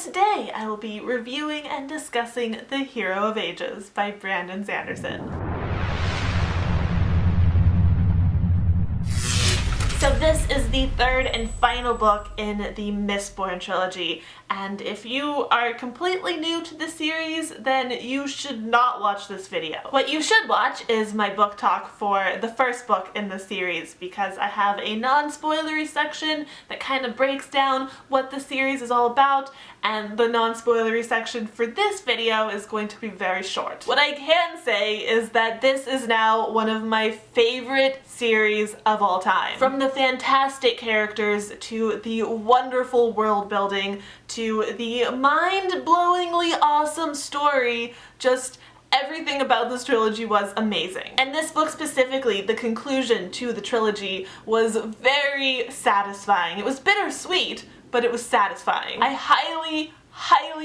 today I will be reviewing and discussing The Hero of Ages by Brandon Sanderson. So this is the third and final book in the Mistborn trilogy, and if you are completely new to the series, then you should not watch this video. What you should watch is my book talk for the first book in the series, because I have a non-spoilery section that kind of breaks down what the series is all about, and the non-spoilery section for this video is going to be very short. What I can say is that this is now one of my favorite series of all time. From the fantastic characters, to the wonderful world building, to the mind-blowingly awesome story, just everything about this trilogy was amazing. And this book specifically, the conclusion to the trilogy, was very satisfying. It was bittersweet, but it was satisfying. I highly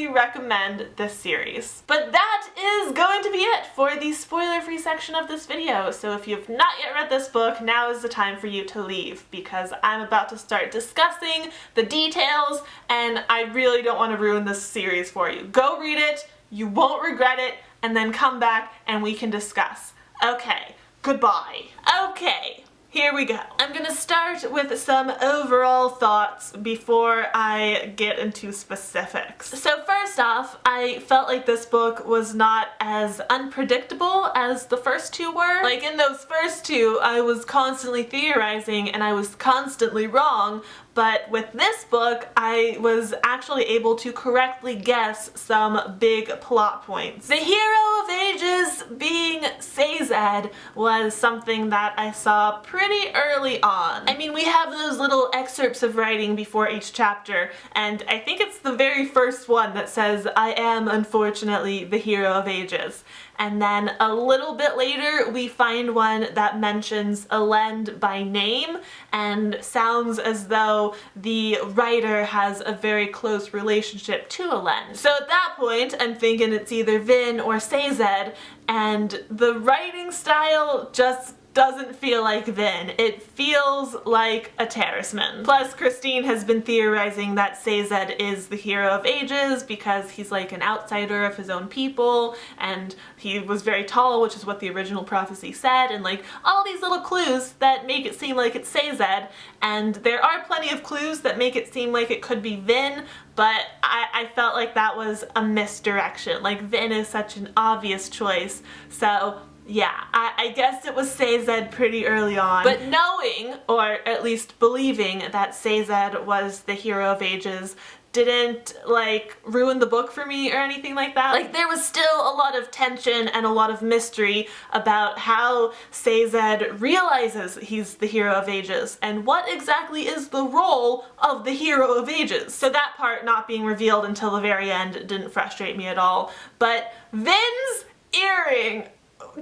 recommend this series. But that is going to be it for the spoiler-free section of this video. So if you've not yet read this book, now is the time for you to leave, because I'm about to start discussing the details and I really don't want to ruin this series for you. Go read it, you won't regret it, and then come back and we can discuss. Okay, goodbye. Okay. Here we go. I'm gonna start with some overall thoughts before I get into specifics. So first off, I felt like this book was not as unpredictable as the first two were. Like in those first two, I was constantly theorizing and I was constantly wrong, but with this book, I was actually able to correctly guess some big plot points. The Hero of Ages being Sazed was something that I saw pretty early on. I mean, we have those little excerpts of writing before each chapter, and I think it's the very first one that says, "I am unfortunately the Hero of Ages." And then a little bit later, we find one that mentions Elend by name and sounds as though the writer has a very close relationship to Elend. So at that point, I'm thinking it's either Vin or Sazed, and the writing style just doesn't feel like Vin. It feels like a Terraceman. Plus, Christine has been theorizing that Sazed is the Hero of Ages because he's like an outsider of his own people, and he was very tall, which is what the original prophecy said, and like all these little clues that make it seem like it's Sazed, and there are plenty of clues that make it seem like it could be Vin, but I felt like that was a misdirection. Like, Vin is such an obvious choice, so yeah, I guessed it was Sazed pretty early on. But knowing, or at least believing, that Sazed was the Hero of Ages didn't, like, ruin the book for me or anything like that. Like, there was still a lot of tension and a lot of mystery about how Sazed realizes he's the Hero of Ages and what exactly is the role of the Hero of Ages. So that part not being revealed until the very end didn't frustrate me at all. But Vin's earring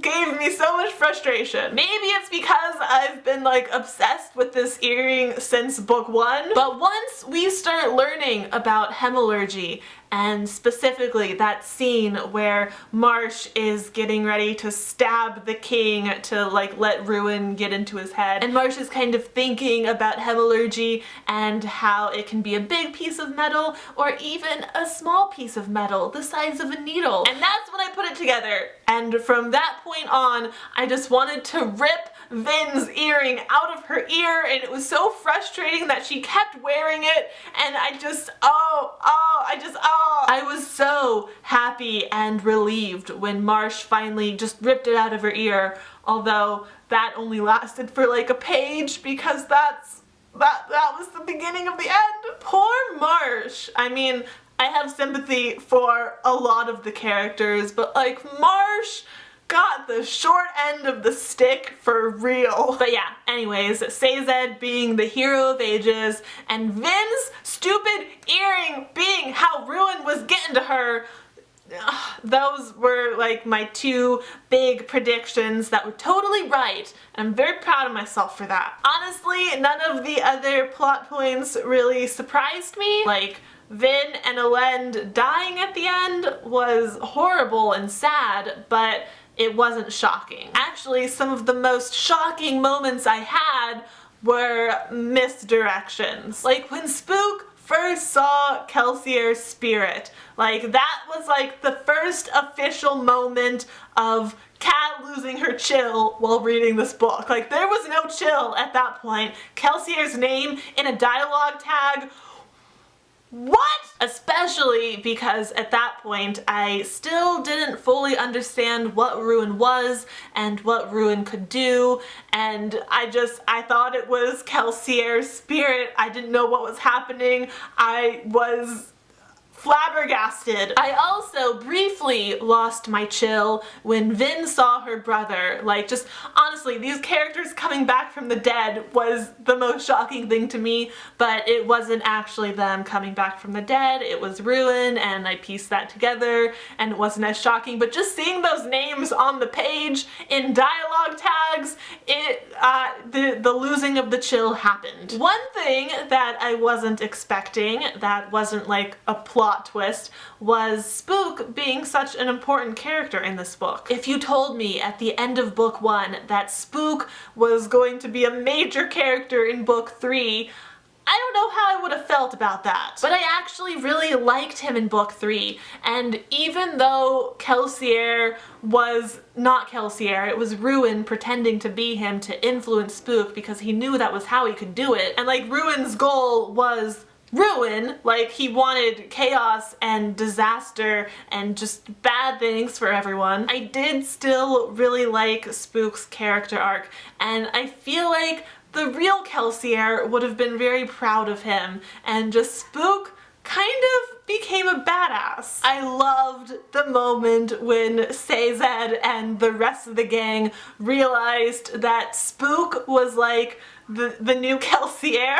gave me so much frustration. Maybe it's because I've been like obsessed with this earring since book one, but once we start learning about hemorrhagy, and specifically that scene where Marsh is getting ready to stab the king to like let Ruin get into his head, and Marsh is kind of thinking about hemorrhagy and how it can be a big piece of metal or even a small piece of metal the size of a needle. And that's when I put it together. And from that point on, I just wanted to rip Vin's earring out of her ear, and it was so frustrating that she kept wearing it, and I was so happy and relieved when Marsh finally just ripped it out of her ear, although that only lasted for like a page, because that was the beginning of the end. Poor Marsh. I mean, I have sympathy for a lot of the characters, but like Marsh got the short end of the stick for real. But yeah, anyways, Sazed being the Hero of Ages and Vin's stupid earring being how Ruin was getting to her, those were like my two big predictions that were totally right, and I'm very proud of myself for that. Honestly, none of the other plot points really surprised me. Like, Vin and Elend dying at the end was horrible and sad, but it wasn't shocking. Actually, some of the most shocking moments I had were misdirections. Like when Spook first saw Kelsier's spirit. Like, that was like the first official moment of Kat losing her chill while reading this book. Like, there was no chill at that point. Kelsier's name in a dialogue tag. What? Especially because at that point I still didn't fully understand what Ruin was and what Ruin could do, and I thought it was Kelsier's spirit. I didn't know what was happening. I was flabbergasted. I also briefly lost my chill when Vin saw her brother. Like, just honestly, these characters coming back from the dead was the most shocking thing to me, but it wasn't actually them coming back from the dead. It was Ruin, and I pieced that together, and it wasn't as shocking, but just seeing those names on the page in dialogue tags, the losing of the chill happened. One thing that I wasn't expecting, that wasn't like a plot twist, was Spook being such an important character in this book. If you told me at the end of book 1 that Spook was going to be a major character in book 3, I don't know how I would have felt about that. But I actually really liked him in book 3, and even though Kelsier was not Kelsier, it was Ruin pretending to be him to influence Spook because he knew that was how he could do it, and like Ruin's goal was Ruin, like he wanted chaos and disaster and just bad things for everyone. I did still really like Spook's character arc, and I feel like the real Kelsier would have been very proud of him, and just Spook kind of became a badass. I loved the moment when Sazed and the rest of the gang realized that Spook was like the new Kelsier.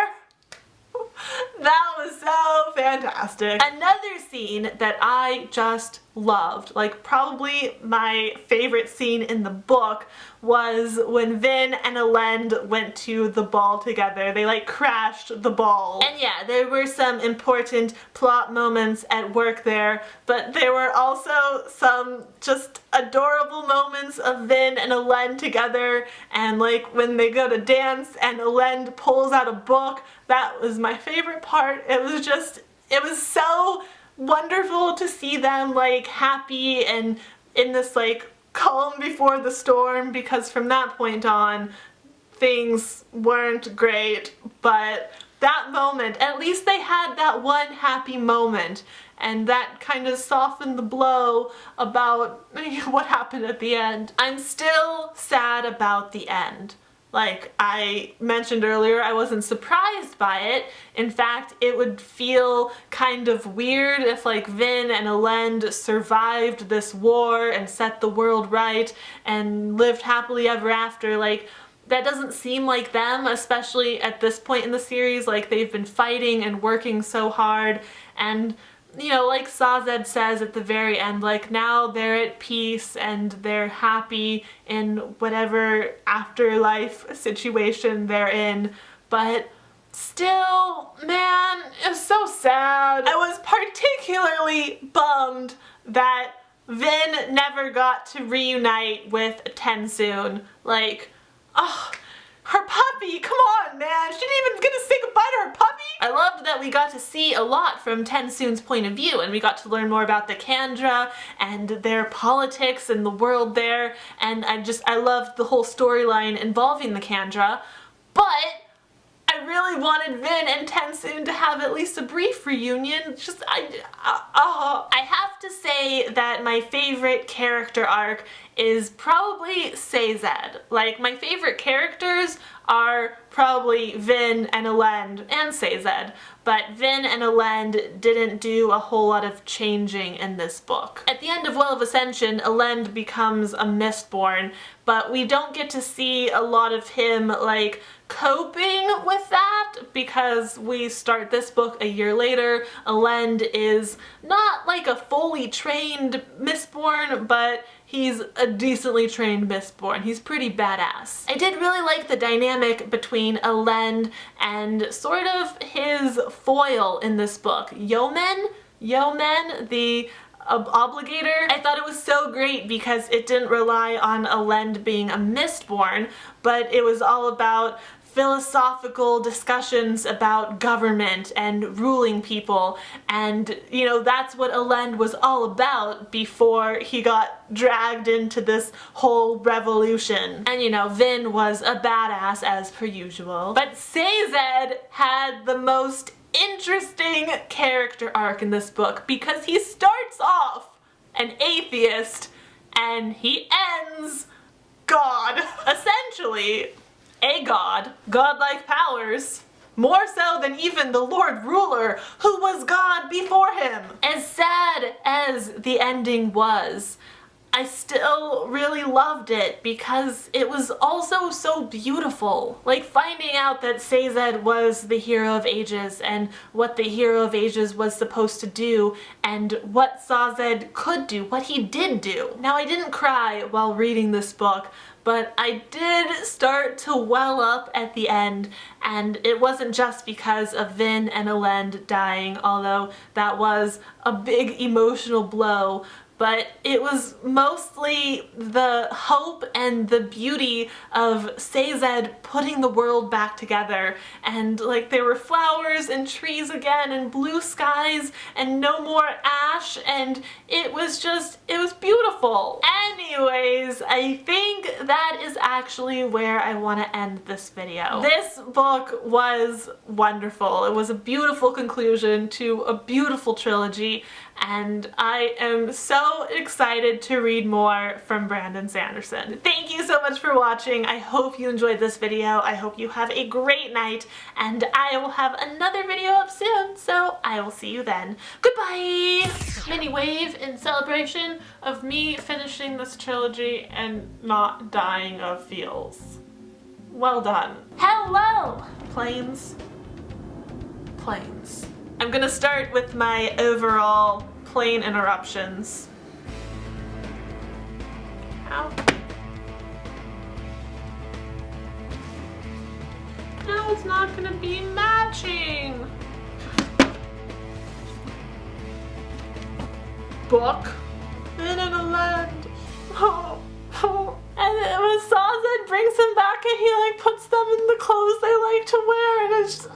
That was so fantastic. Another scene that I just loved, like probably my favorite scene in the book, was when Vin and Elend went to the ball together. They like crashed the ball. And yeah, there were some important plot moments at work there, but there were also some just adorable moments of Vin and Elend together, and like when they go to dance and Elend pulls out a book. That was my favorite part. It was so wonderful to see them like happy and in this like calm before the storm, because from that point on things weren't great, but that moment, at least they had that one happy moment, and that kind of softened the blow about what happened at the end. I'm still sad about the end. Like I mentioned earlier, I wasn't surprised by it. In fact, it would feel kind of weird if like Vin and Elend survived this war and set the world right and lived happily ever after. Like, that doesn't seem like them, especially at this point in the series. Like, they've been fighting and working so hard, and you know, like Sazed says at the very end, like now they're at peace and they're happy in whatever afterlife situation they're in, but still, man, it was so sad. I was particularly bummed that Vin never got to reunite with Tensoon. Like, oh, her puppy, come on, man. She didn't even get to say goodbye to her puppy. I loved that we got to see a lot from Tensoon's point of view, and we got to learn more about the Kandra and their politics and the world there, and I loved the whole storyline involving the Kandra, but I really wanted Vin and Tensoon to have at least a brief reunion. Just, I have to say that my favorite character arc is probably Sazed. Like, my favorite characters are probably Vin and Elend and Sazed, but Vin and Elend didn't do a whole lot of changing in this book. At the end of Well of Ascension, Elend becomes a Mistborn, but we don't get to see a lot of him like coping with that, because we start this book a year later. Elend is not like a fully trained Mistborn, but he's a decently trained Mistborn. He's pretty badass. I did really like the dynamic between Elend and sort of his foil in this book, Yomen, the Obligator. I thought it was so great because it didn't rely on Elend being a Mistborn, but it was all about philosophical discussions about government and ruling people, and you know, that's what Elend was all about before he got dragged into this whole revolution. And you know, Vin was a badass as per usual. But Sazed had the most interesting character arc in this book because he starts off an atheist and he ends God. Essentially, a god, godlike powers, more so than even the Lord Ruler, who was God before him. As sad as the ending was, I still really loved it because it was also so beautiful. Like, finding out that Sazed was the hero of ages and what the hero of ages was supposed to do and what Sazed could do, what he did do. Now, I didn't cry while reading this book, but I did start to well up at the end, and it wasn't just because of Vin and Elend dying, although that was a big emotional blow, but it was mostly the hope and the beauty of Sazed putting the world back together, and like there were flowers and trees again and blue skies and no more ash, and it was beautiful. Anyways, I think that is actually where I want to end this video. This book was wonderful. It was a beautiful conclusion to a beautiful trilogy, and I am so excited to read more from Brandon Sanderson. Thank you so much for watching. I hope you enjoyed this video. I hope you have a great night, and I will have another video up soon, so I will see you then. Goodbye! Mini wave in celebration of me finishing this trilogy and not dying of feels. Well done. Hello! Planes. Planes. I'm gonna start with my overall plane interruptions. Ow. No, it's not gonna be matching. Book. And an Elend. Oh. And then when Sazed brings them back and he like puts them in the clothes they like to wear, and it's just,